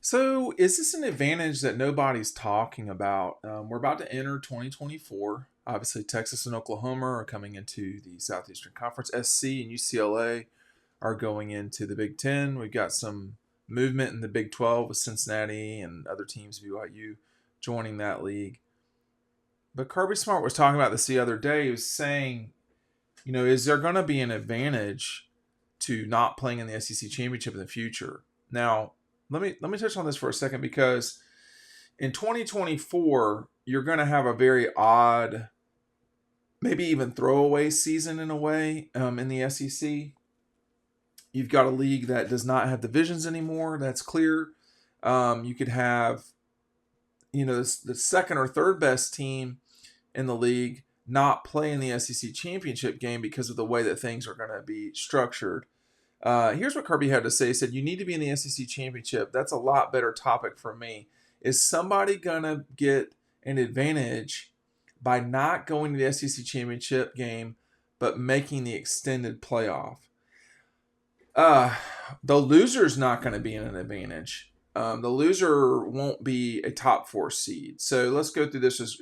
So, is this an advantage that nobody's talking about? We're about to enter 2024. Obviously, Texas and Oklahoma are coming into the Southeastern Conference. SC and UCLA are going into the Big Ten. We've got some movement in the Big 12 with Cincinnati and other teams, BYU, joining that league. But Kirby Smart was talking about this the other day. He was saying, is there going to be an advantage to not playing in the SEC championship in the future? Now, let me touch on this for a second because in 2024 you're going to have a very odd, maybe even throwaway season in a way in the SEC. You've got a league that does not have divisions anymore. That's clear. You could have, the second or third best team in the league not play in the SEC championship game because of the way that things are going to be structured. Here's what Kirby had to say. He said, you need to be in the SEC championship. That's a lot better topic for me. Is somebody going to get an advantage by not going to the SEC championship game but making the extended playoff? The loser's not going to be in an advantage. The loser won't be a top 4 seed. So let's go through this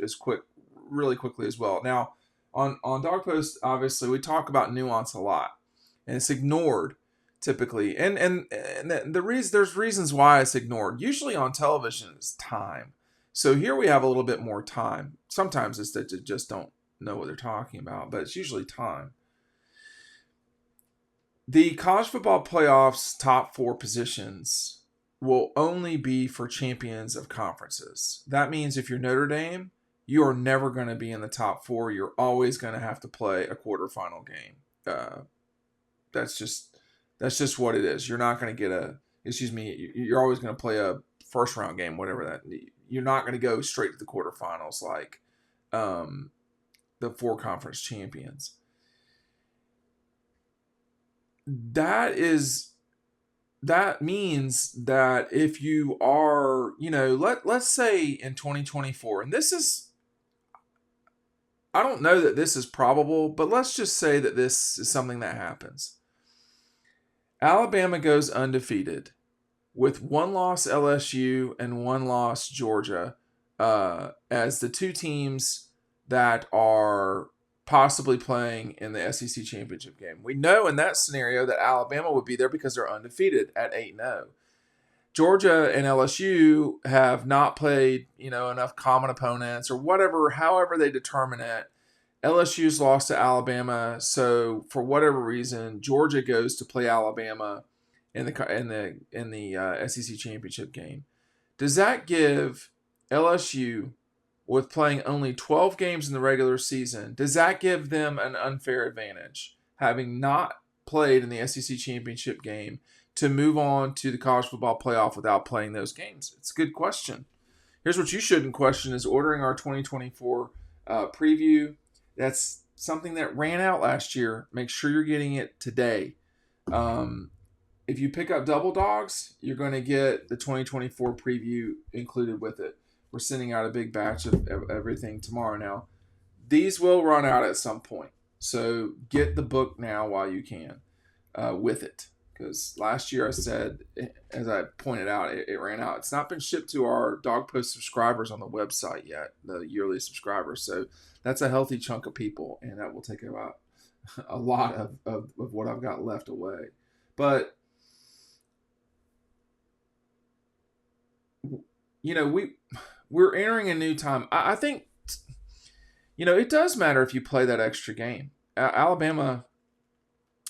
really quickly as well. Now, on Dawg Post, obviously, we talk about nuance a lot, and it's ignored typically. And there's reasons why it's ignored. Usually on television, it's time. So here we have a little bit more time. Sometimes it's that they just don't know what they're talking about, but it's usually time. The college football playoffs top 4 positions will only be for champions of conferences. That means if you're Notre Dame, you are never going to be in the top 4. You're always going to have to play a quarterfinal game. That's just what it is. You're not going to get you're always going to play a first round game, whatever that. You're not going to go straight to the quarterfinals like the 4 conference champions. That means that if you are, let's say in 2024, and I don't know that this is probable, but let's just say that this is something that happens. Alabama goes undefeated with 1 loss LSU and 1 loss Georgia as the 2 teams that are possibly playing in the SEC championship game. We know in that scenario that Alabama would be there because they're undefeated at 8-0. Georgia and LSU have not played, enough common opponents or whatever, however they determine it. LSU's lost to Alabama, so for whatever reason, Georgia goes to play Alabama in the SEC championship game. Does that give LSU, with playing only 12 games in the regular season, does that give them an unfair advantage, having not played in the SEC championship game, to move on to the college football playoff without playing those games? It's a good question. Here's what you shouldn't question is ordering our 2024 preview. That's something that ran out last year. Make sure you're getting it today. If you pick up Double Dogs, you're going to get the 2024 preview included with it. We're sending out a big batch of everything tomorrow now. These will run out at some point. So get the book now while you can with it. Because last year I said, as I pointed out, it ran out. It's not been shipped to our Dawg Post subscribers on the website yet, the yearly subscribers. So that's a healthy chunk of people, and that will take about a lot of what I've got left away. But, we're entering a new time. I think, it does matter if you play that extra game. Alabama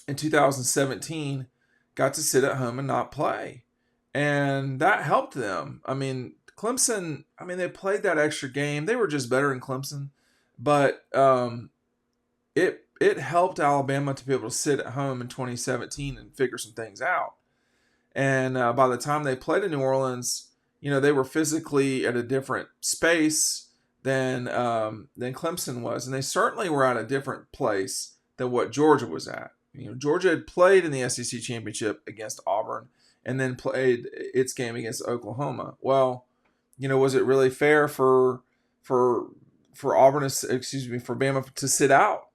in 2017 got to sit at home and not play. And that helped them. I mean, Clemson, they played that extra game. They were just better than Clemson. But it helped Alabama to be able to sit at home in 2017 and figure some things out. And by the time they played in New Orleans, they were physically at a different space than Clemson was. And they certainly were at a different place than what Georgia was at. Georgia had played in the SEC championship against Auburn and then played its game against Oklahoma. Well, was it really fair for Auburn, for Bama to sit out?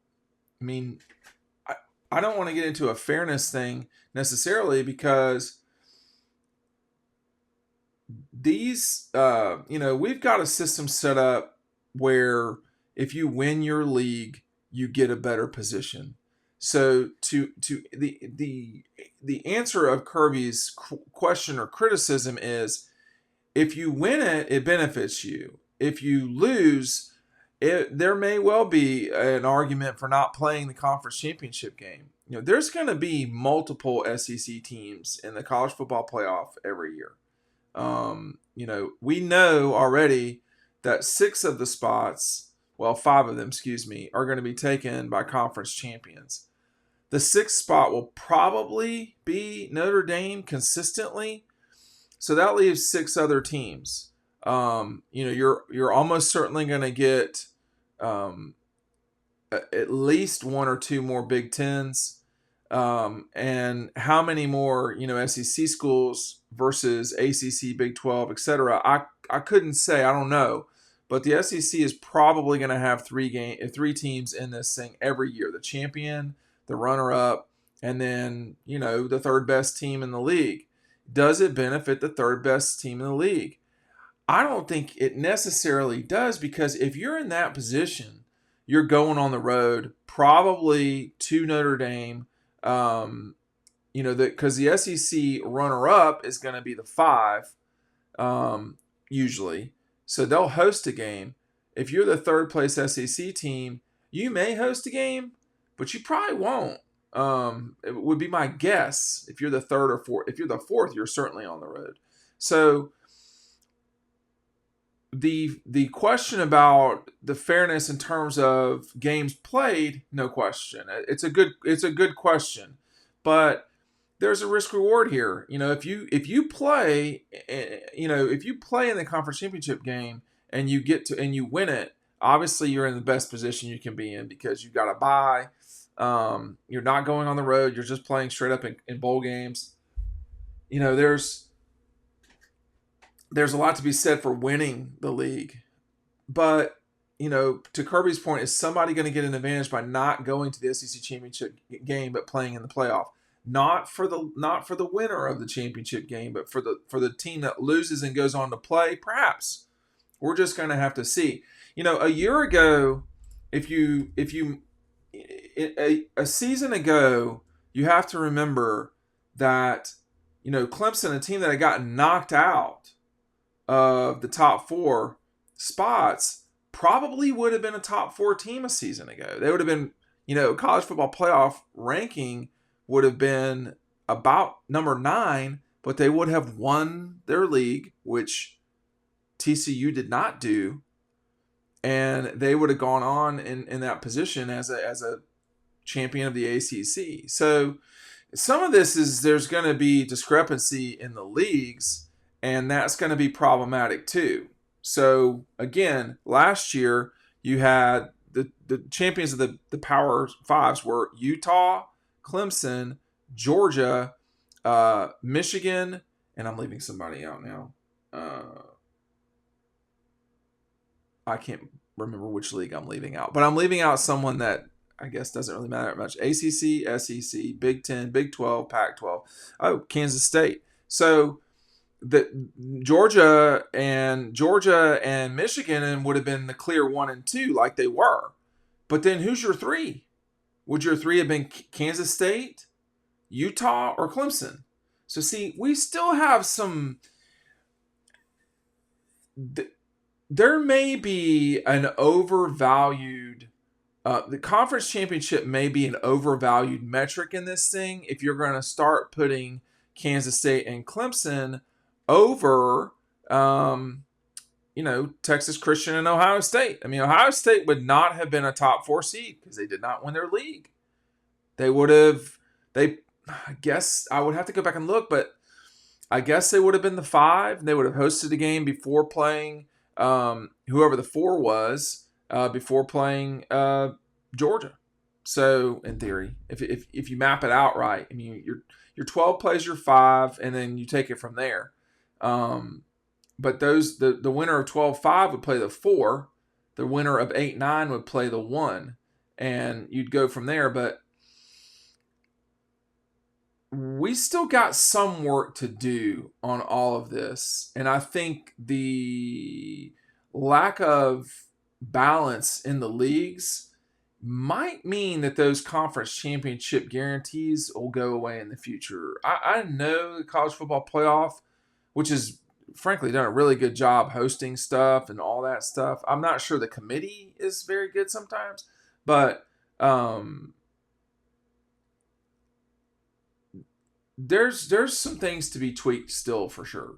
I don't want to get into a fairness thing necessarily because these, we've got a system set up where if you win your league, you get a better position. So to the answer of Kirby's question or criticism is, if you win it, it benefits you. If you lose, there may well be an argument for not playing the conference championship game. There's going to be multiple SEC teams in the college football playoff every year. We know already that 6 of the spots, well, 5 of them, are going to be taken by conference champions. The 6th spot will probably be Notre Dame consistently. So that leaves 6 other teams. You're almost certainly going to get at least 1 or 2 more Big Tens. And how many more, SEC schools versus ACC, Big 12, etc. I couldn't say. I don't know. But the SEC is probably going to have 3 teams in this thing every year. The champion, the runner-up, and then, the third best team in the league. Does it benefit the third best team in the league? I don't think it necessarily does, because if you're in that position, you're going on the road, probably to Notre Dame, because the SEC runner-up is going to be the 5, usually. So they'll host a game. If you're the third place SEC team, you may host a game, but you probably won't. It would be my guess. If you're the third or fourth, if you're the fourth, you're certainly on the road. So the question about the fairness in terms of games played, no question. It's a good question, but there's a risk reward here. If you play in the conference championship game and you win it, obviously you're in the best position you can be in, because you've got a bye. You're not going on the road. You're just playing straight up in bowl games. There's a lot to be said for winning the league, but to Kirby's point, is somebody going to get an advantage by not going to the SEC championship game but playing in the playoff? Not for the winner of the championship game, but for the team that loses and goes on to play. Perhaps. We're just going to have to see. A year ago, a season ago, you have to remember that Clemson, a team that had gotten knocked out of the top 4 spots, probably would have been a top 4 team a season ago. They would have been, college football playoff ranking would have been about number 9, but they would have won their league, which TCU did not do, and they would have gone on in that position as a champion of the ACC. So some of this is, there's going to be discrepancy in the leagues, and that's going to be problematic too. So again, last year you had the champions of the Power 5s were Utah, Clemson, Georgia, Michigan, and I'm leaving somebody out now. I can't remember which league I'm leaving out, but I'm leaving out someone that I guess doesn't really matter much. ACC, SEC, Big 10, Big 12, Pac-12. Oh, Kansas State. So the Georgia and Michigan would have been the clear 1 and 2 like they were. But then who's your 3? Would your 3 have been Kansas State, Utah, or Clemson? So see, we still have some. There may be an overvalued. The conference championship may be an overvalued metric in this thing if you're going to start putting Kansas State and Clemson over, Texas Christian and Ohio State. I mean, Ohio State would not have been a top 4 seed because they did not win their league. I guess I would have to go back and look, but I guess they would have been the 5. They would have hosted a game before playing whoever the 4 was, before playing Georgia. So in theory, if you map it out right, I mean, your 12 plays your 5, and then you take it from there. But the winner of 12-5 would play the 4. The winner of 8-9 would play the 1, and you'd go from there. But we still got some work to do on all of this. And I think the lack of balance in the leagues might mean that those conference championship guarantees will go away in the future. I know the college football playoff, which is frankly done a really good job hosting stuff and all that stuff. I'm not sure the committee is very good sometimes, but there's some things to be tweaked still for sure.